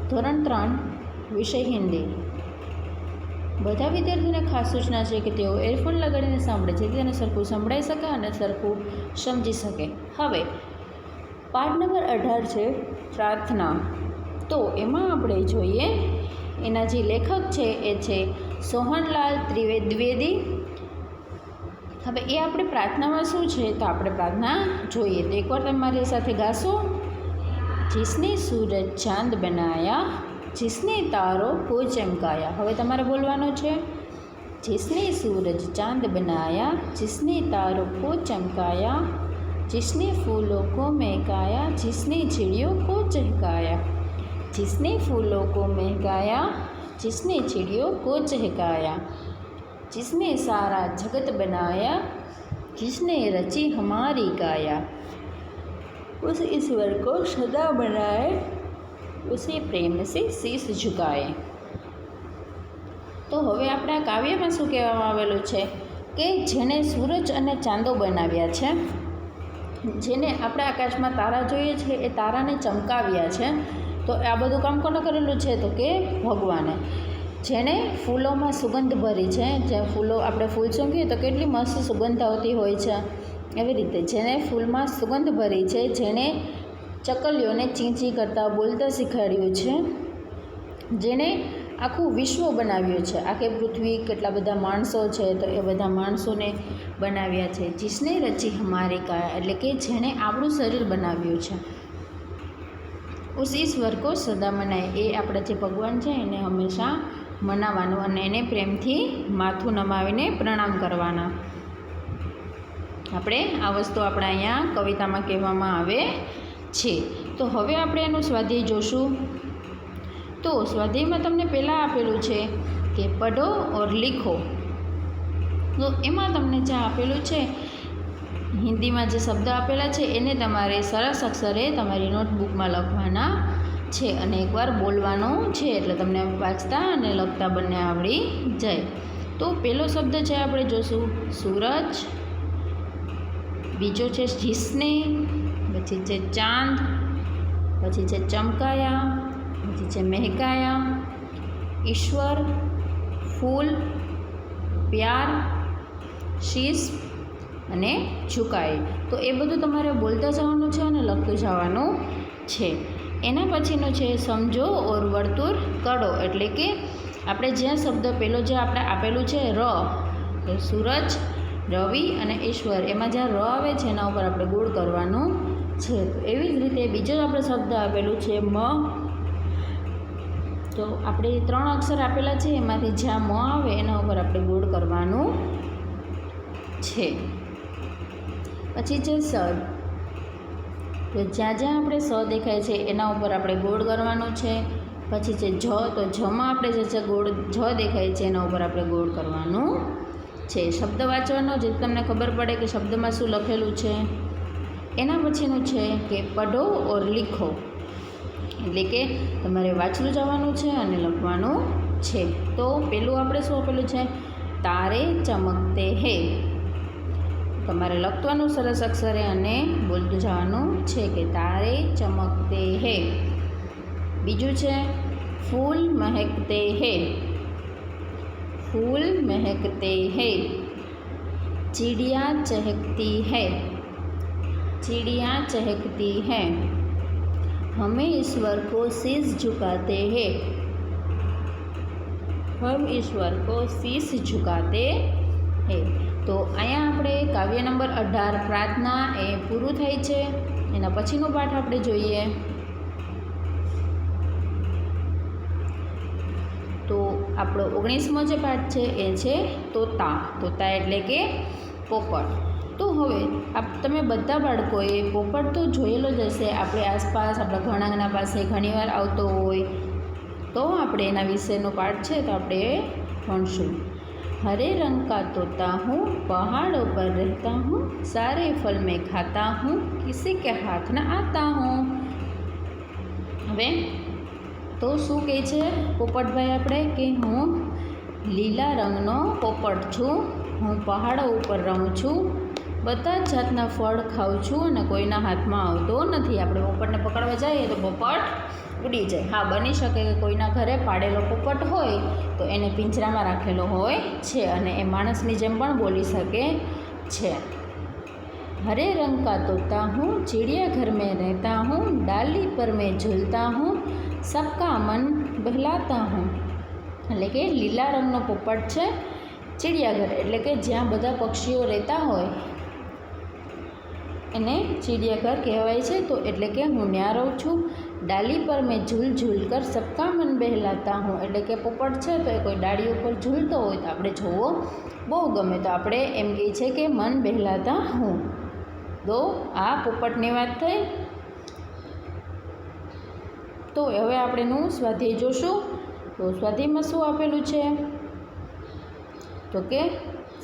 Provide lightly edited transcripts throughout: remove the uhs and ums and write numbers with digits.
ધોરણ 3 વિષય હિન્દી. બધા વિદ્યાર્થીઓને ખાસ સૂચના છે કે તેઓ એરફોન લગાડીને સાંભળે જેથી તેને સરખું સંભળાઈ શકે અને સરખું સમજી શકે. હવે પાઠ નંબર 18 છે પ્રાર્થના. તો એમાં આપણે જોઈએ એના જે લેખક છે એ છે સોહનલાલ ત્રિવેદી. હવે એ આપણે પ્રાર્થનામાં શું છે તો આપણે પ્રાર્થના જોઈએ. તો એકવાર તમે મારી સાથે ગાશો. जिसने सूरज चांद बनाया, जिसने तारों को चमकाया. હવે તમારે બોલવાનું છે जिसने सूरज चांद बनाया, जिसने तारों को चमकाया, जिसने फूलों को महकाया, जिसने चिड़ियों को चहकाया. जिसने फूलों को महकाया, जिसने चिड़ियों को चहकाया, जिसने सारा जगत बनाया, जिसने रची हमारी काया, उस ईश्वर को सदा बनाए, उसे प्रेम से शीश झुकाए. તો હવે આપણે આ કાવ્યમાં શું કહેવામાં આવેલું છે કે જેણે સૂરજ અને ચાંદો બનાવ્યા છે, જેને આપણે આકાશમાં તારા જોઈએ છે એ તારાને ચમકાવ્યા છે. તો આ બધું કામ કોને કરેલું છે તો કે ભગવાને. જેણે ફૂલોમાં સુગંધ ભરી છે, જે ફૂલો આપણે ફૂલ સૂંઘીએ તો કેટલી મસ્ત સુગંધ આવતી હોય છે, એવી રીતે જેણે ફૂલમાં સુગંધ ભરી છે, જેણે ચકલીઓને ચીંચી કરતાં બોલતા શીખવાડ્યું છે, જેણે આખું વિશ્વ બનાવ્યું છે, આખી પૃથ્વી કેટલા બધા માણસો છે તો એ બધા માણસોને બનાવ્યા છે. જીસને રચી હમારી કાયા એટલે કે જેણે આપણું શરીર બનાવ્યું છે. ઉસ ઈશ્વર કો સદા મનાય એ આપણા જે ભગવાન છે એને હંમેશા મનાવવાનું અને એને પ્રેમથી માથું નમાવીને પ્રણામ કરવાના. આપણે આ વસ્તુ આપણે અહીંયા કવિતામાં કહેવામાં આવે છે. તો હવે આપણે એનું સ્વાધ્યાય જોશું. તો સ્વાધ્યાયમાં તમને પહેલાં આપેલું છે કે પઢો ઓર લીખો. તો એમાં તમને જ્યાં આપેલું છે હિન્દીમાં જે શબ્દ આપેલા છે એને તમારે સરસ અક્ષરે તમારી નોટબુકમાં લખવાના છે અને એકવાર બોલવાનું છે એટલે તમને વાંચતા અને લખતા બંને આવડી જાય. તો પહેલો શબ્દ છે આપણે જોશું સૂરજ, બીજો છે જીસને, પછી છે ચાંદ, પછી છે ચમકાયા, પછી છે મહેકાયા, ઈશ્વર, ફૂલ, પ્યાર, શીશ અને ઝુકાય. તો એ બધું તમારે બોલતા જવાનું છે અને લખતું જવાનું છે. એના પછીનું છે સમજો ઓર વર્તુળ કરો એટલે કે આપણે જ્યાં શબ્દ પહેલો જે આપણે આપેલું છે ર, તો સૂરજ, રવિ અને ઈશ્વર, એમાં જ્યાં ર આવે છે એના ઉપર આપણે ગોળ કરવાનું છે. તો એવી જ રીતે બીજો આપણે શબ્દ આપેલું છે મ. તો આપણે 3 અક્ષર આપેલા છે એમાંથી જ્યાં મ આવે એના ઉપર આપણે ગોળ કરવાનું છે. પછી છે સ. તો જ્યાં જ્યાં આપણે સ દેખાય છે એના ઉપર આપણે ગોળ કરવાનું છે. પછી છે જ. તો જમાં આપણે જે છે ગોળ જ દેખાય છે એના ઉપર આપણે ગોળ કરવાનું છે. શબ્દ વાંચવાનો જેથી તમને ખબર પડે કે શબ્દમાં શું લખેલું છે. એના પછીનું છે કે પઢો ઓર લીખો એટલે કે તમારે વાંચલું જવાનું છે અને લખવાનું છે. તો પેલું આપણે શું આપેલું છે તારે ચમકતે હે. તમારે લખવાનું સરસ અક્ષરે અને બોલતું જવાનું છે કે તારે ચમકતે હે. બીજું છે ફૂલ મહેકતે હે, फूल महकते हैं, चिड़िया चहकती है, चिड़िया चहकती है, हमें ईश्वर को शीश झुकाते हैं, हम ईश्वर को शीश झुकाते हैं. તો અહીંયા આપણે કાવ્ય નંબર 18 પ્રાર્થના એ પૂરું થાય છે. એના પછીનો પાઠ આપણે જોઈએ. તો આપણો 19મો જે પાઠ છે એ છે તોતા. તોતા એટલે કે પોપટ. તો હવે તમે બધા બાળકોએ પોપટ તો જોયેલો જ હશે, આપણે આસપાસ આપણા ઘણાના પાસે ઘણીવાર આવતો હોય. તો આપણે એના વિશેનો પાઠ છે તો આપણે ભણશું. हरे रंग का तोता हूँ, पहाड़ों पर रहता हूँ, सारे फल में खाता हूँ, किसी के हाथ न आता हूँ. હવે તો શું કહે છે પોપટભાઈ આપણે કે હું લીલા રંગનો પોપટ છું, હું પહાડો ઉપર રહું છું, બધા જ જાતના ફળ ખાઉં છું અને કોઈના હાથમાં આવતો નથી. આપણે પોપટને પકડવા જઈએ તો પોપટ ઉડી જાય. હા, બની શકે કે કોઈના ઘરે પાડેલો પોપટ હોય તો એને પિંજરામાં રાખેલો હોય છે અને એ માણસની જેમ પણ બોલી શકે છે. हरे रंग का तोता हूँ, चिड़ियाघर में रहता हूँ, डाली पर मैं झूलता हूँ, सबका मन बहलाता हूँ. એટલે કે લીલા રંગનો પોપટ છે. ચિડિયાઘર એટલે કે જ્યાં બધા પક્ષીઓ રહેતા હોય એને ચિડિયાઘર કહેવાય છે. તો એટલે કે હું ત્યાં રહું છું. ડાલી પર મેં ઝૂલ ઝૂલ કર સબકા મન બહેલાતા હું, એટલે કે પોપટ છે તો એ કોઈ ડાળી ઉપર ઝૂલતો હોય તો આપણે જોવો બહુ ગમે, તો આપણે એમ કહીએ છીએ કે મન બહેલાતા હું. તો આ પોપટની વાત થઈ. તો હવે આપણેનું સ્વાધ્યાય જોશું. તો સ્વાધ્યાયમાં શું આપેલું છે તો કે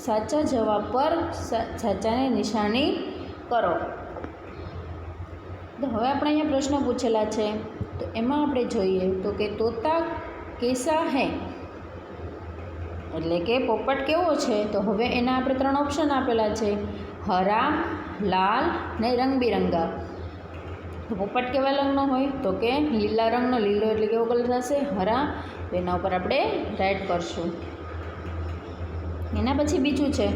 સાચા જવાબ પર સાચાને નિશાની કરો. તો હવે આપણે અહીંયા પ્રશ્ન પૂછેલા છે તો એમાં આપણે જોઈએ તો કે તોતા કેસા હૈ, એટલે કે પોપટ કેવો છે. તો હવે એના આપણે 3 ઓપ્શન આપેલા છે, હરા, લાલ ને રંગબેરંગા. તો પોપટ કેવા રંગનો હોય તો કે લીલા રંગનો. લીલો એટલે કેવો કલર થશે? હરા. તો એના ઉપર આપણે રાઈટ કરશું. એના પછી બીજું છે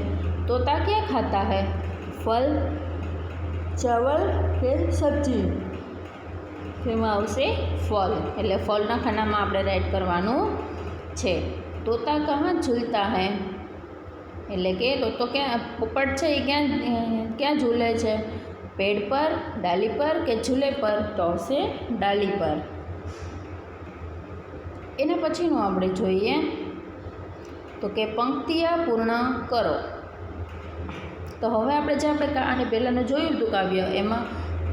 તોતા ક્યાં ખાતા હૈ, ફલ, ચાવલ કે સબ્જી. તેમાં આવશે ફલ, એટલે ફલના ખાનામાં આપણે રાઈટ કરવાનું છે. તોતા કહાં ઝૂલતા હૈ, એટલે કે તો ક્યાં પોપટ છે એ ક્યાં ઝૂલે છે? પેડ પર, ડાલી પર કે ઝૂલે પર? તો આવશે ડાલી પર. એના પછીનું આપણે જોઈએ તો કે પંક્તિયા પૂર્ણ કરો. તો હવે આપણે જે આને પહેલાંનું જોયું હતું કાવ્ય, એમાં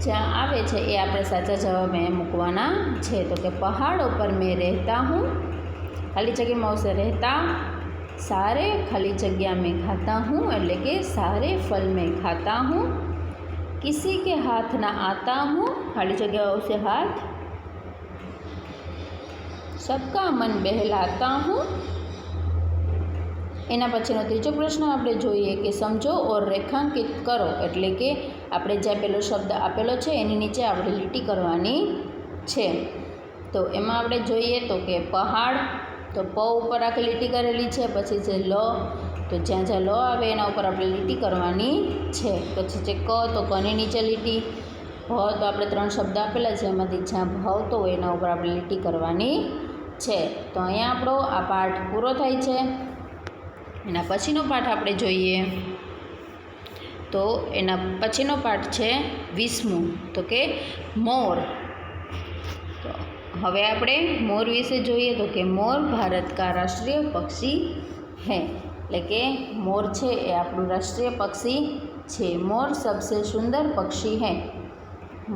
જ્યાં આવે છે એ આપણે સાચા જવાબ મૂકવાના છે. તો કે પહાડો પર મેં રહેતા હું, ખાલી જગ્યામાં આવશે રહેતા. सारे खाली जगह में खाता हूँ, એટલે કે सारे फल में खाता हूँ. किसी के हाथ ना आता हूँ, खाली जगह आवશે हाथ. सबका मन बहलाता हूँ. એના પછીનો ત્રીજો પ્રશ્ન આપણે જોઈએ કે સમજો ઓર રેખાંકિત કરો, એટલે કે આપણે જે પેલો શબ્દ આપેલો છે એની નીચે આપણે લીટી કરવાની છે. તો એમાં આપણે જોઈએ તો કે પહાડ, તો પ ઉપર આખી લીટી કરેલી છે. પછી છે લ, તો જ્યાં જ્યાં લ આવે એના ઉપર આપણે લીટી કરવાની છે. પછી છે ક, તો કની નીચે લીટી. ભ, તો આપણે 3 શબ્દ આપેલા છે એમાંથી જ્યાં ભાવતો હોય એના ઉપર આપણે લીટી કરવાની છે. તો અહીંયા આપણો આ પાઠ પૂરો થાય છે. એના પછીનો પાઠ આપણે જોઈએ તો એના પછીનો પાઠ છે 20મું, તો કે મોર. તો હવે આપણે મોર વિશે જોઈએ તો કે મોર ભારત કા રાષ્ટ્રીય પક્ષી હૈ, એટલે કે મોર છે એ આપણું રાષ્ટ્રીય પક્ષી છે. મોર સબસે સુંદર પક્ષી હૈ,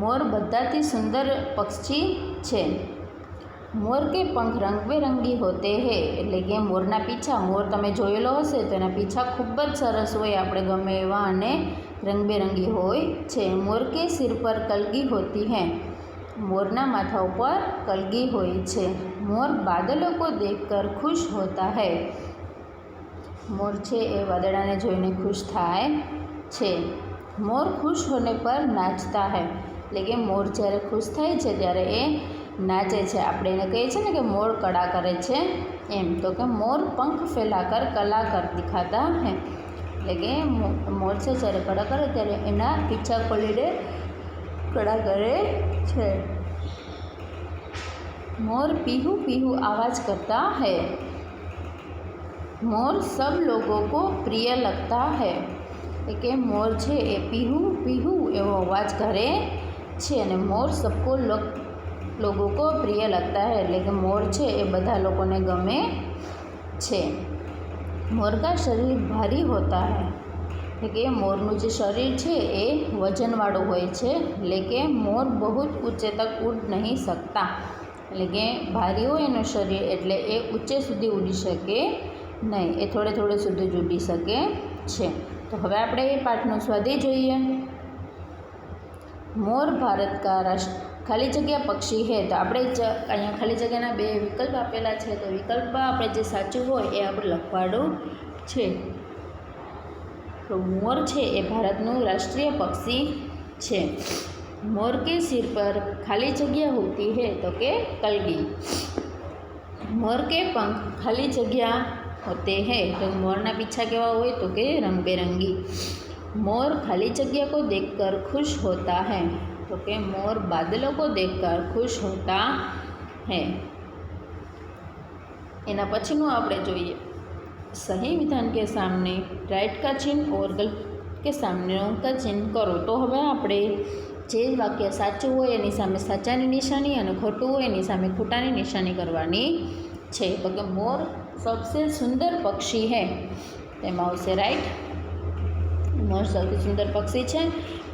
મોર બધાથી સુંદર પક્ષી છે. મોર કે પંખ રંગબેરંગી હોતે હૈ, એટલે કે મોરના પીછા, મોર તમે જોયેલો હશે તો એના પીછા ખૂબ જ સરસ હોય, આપણે ગમે એવા, અને રંગબેરંગી હોય છે. મોર કે સિર પર કલગી હોતી હૈ, મોરના માથા ઉપર કલગી હોય છે. મોર બાદલો કો દેખકર ખુશ હોતા હૈ, મોર છે એ વાદળાને જોઈને ખુશ થાય છે. મોર ખુશ હોને પર નાચતા હૈ, એટલે કે મોર જ્યારે ખુશ થાય છે ત્યારે એ નાચે છે. આપણે એને કહીએ છીએ ને કે મોર કળા કરે છે એમ. તો કે મોર પંખ ફેલાકર કલા કર દિખાતા હૈ, એટલે કે મોર છે જ્યારે કળા કરે ત્યારે એના પીછા ખોલીને કળા કરે છે. मोर पीहू पीहू आवाज़ करता है, मोर सब लोगों को प्रिय लगता है, એટલે કે મોર છે એ પીહુ પીહુ એવો અવાજ કરે છે. અને મોર સબકો लोगों को प्रिय लगता है, એટલે કે મોર છે એ બધા લોકોને ગમે છે. मोर का शरीर भारी होता है, એટલે કે મોરનું જે શરીર છે એ વજનવાળું હોય છે. એટલે કે મોર बहुत ऊंचे तक उड़ नहीं सकता, એટલે કે ભારી હોય એનું શરીર એટલે એ ઊંચે સુધી ઉડી શકે નહીં, એ થોડે થોડે સુધી જ ઉડી શકે છે. તો હવે આપણે એ પાઠનું સ્વાધ્યાય જોઈએ. મોર ભારત કા ખાલી જગ્યા પક્ષી હે, તો આપણે અહીંયા ખાલી જગ્યાના 2 વિકલ્પ આપેલા છે. તો વિકલ્પમાં આપણે જે સાચું હોય એ આપણે લખવાનું છે. તો મોર છે એ ભારતનું રાષ્ટ્રીય પક્ષી છે. मोर के सिर पर खाली जगह होती है तो के कलगी। मोर के पंख खाली जगह होते हैं तो मोरना पीछा केवा होय तो के रंग बेरंगी। मोर खाली जगह को देखकर खुश होता है तो के मोर बादलों को देखकर खुश होता है। एना पछीनुं आपणे जोईए सही विधान के सामने राइट का चिन्ह और गलत के सामने रॉन्ग का चिन्ह करो। तो हवे आपणे जे वाक्य साचुं होय एनी सामे साचानी निशानी अने खोटुं होय एनी सामे खोटानी निशानी करवानी छे। तो के मोर सबसे सुंदर पक्षी है तेमां आवशे राइट। मोर सबसे सुंदर पक्षी है।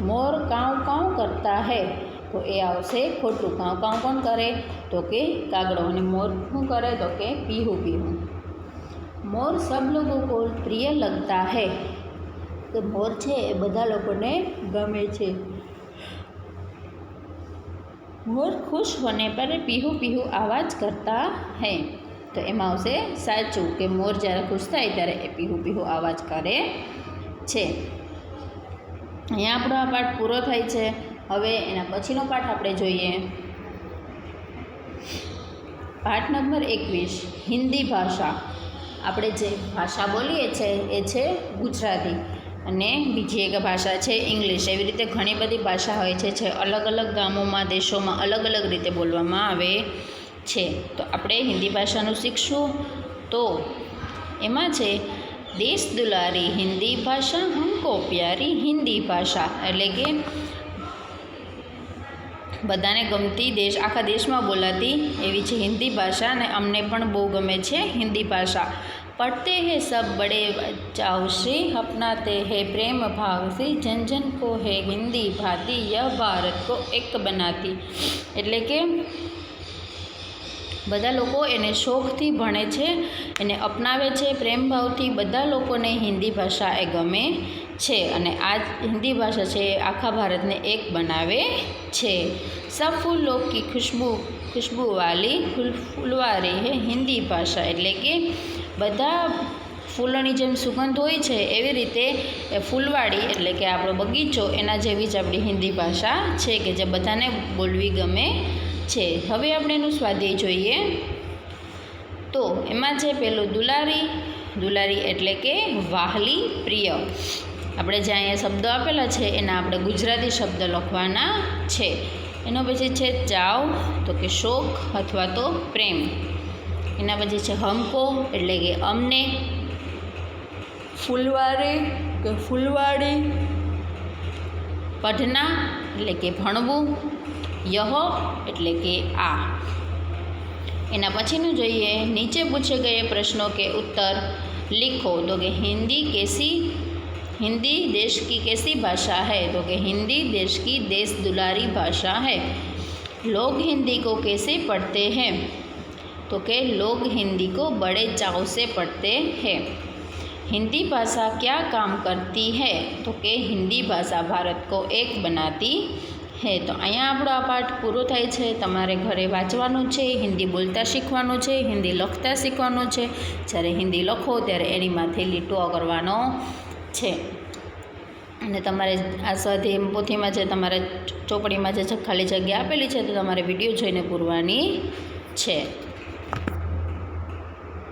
मोर काव काव करता है तो ए आवशे खोटुं। काव काव कोण करे तो के कागड़ो। अने मोर शुं करे तो के पीहू पीहू। मोर सब लोगों को प्रिय लगता है तो मोर छे ए बधा लोकोने गमे छे। मोर खुश होने पर पीहू पीहू आवाज करता है तो एमां आवशे साचुं के मोर ज्यारे खुश थाय त्यारे ए पीहू पीहू आवाज करे छे। अहींया आपणो आ पाठ पूरो थाय छे। हवे एना पछीनो पाठ आपणे जोईए। पाठ नंबर 21 हिंदी भाषा। આપણે જે ભાષા બોલીએ છીએ એ છે ગુજરાતી અને બીજી એક ભાષા છે ઇંગ્લિશ। એવી રીતે ઘણી બધી ભાષા હોય છે જે અલગ અલગ ગામોમાં દેશોમાં અલગ અલગ રીતે બોલવામાં આવે છે। તો આપણે હિન્દી ભાષાનું શીખશું। તો એમાં છે દેશ દુલારી હિન્દી ભાષા હમકો પ્યારી હિન્દી ભાષા એટલે કે બધાને ગમતી દેશ આખા દેશમાં બોલાતી એવી છે हिंदी भाषा ने अमने पण बहु गमे छे हिंदी भाषा। पढ़ते हैं सब बड़े चाव से अपनाते हैं प्रेम भाव से जन जन को है हिंदी भाती यह भारत को एक बनाती। एटले के बधा लोको एने शौकथी भणे छे एने अपनावे छे प्रेम भावथी बधा लोकोने हिंदी भाषा ए गमे छे अने आ हिंदी भाषा छे आखा भारत ने एक बनावे छे। सब फूलों की खुशबू वाली फूलवारी है हिंदी भाषा एटले के बधा फूलोनी जेम सुगंध होय छे एवी रीते फूलवाड़ी एटले के आपणो बगीचो एना जेवी ज आपणी हिंदी भाषा छे के जे बधाने बोलवी गमे छे। हवे आपणे एनुं स्वाध्याय जोईए। तो एमां छे पेलो दुलारी। दुलारी एटले के वाहली प्रिय। આપણે જે અહીંયા શબ્દો આપેલા છે એના આપણે ગુજરાતી શબ્દ લખવાના છે। એનો પછી છે ચાવ તો કે શોખ અથવા તો પ્રેમ। એના પછી છે હમકો એટલે કે અમને। ફૂલવારી કે ફૂલવાડી। પઢના એટલે કે ભણવું। યહ એટલે કે આ। એના પછીનું જોઈએ નીચે પૂછે ગયે પ્રશ્નો કે उत्तर लिखो। तो कि हिंदी देश की कैसी भाषा है तो कि हिंदी देश की देश दुलारी भाषा है। लोग हिंदी को कैसे पढ़ते हैं तो कि लोग हिंदी को बड़े चाव से पढ़ते हैं। हिंदी भाषा क्या काम करती है तो कि हिंदी भाषा भारत को एक बनाती है। तो अहींया आपणो आ पाठ पूरो थाय छे। तमारे घरे वांचवानुं छे, हिंदी बोलता शीखवानुं छे, हिंदी लखता शीखवानुं छे। ज्यारे हिंदी लखो त्यारे एनी माथे લીટો કરવાનો છે। અને તમારે આ સ્વાધ્યાય પોથીમાં છે તમારે ચોપડીમાં જે ખાલી જગ્યા આપેલી છે તો તમારે વિડીયો જોઈને પૂરવાની છે।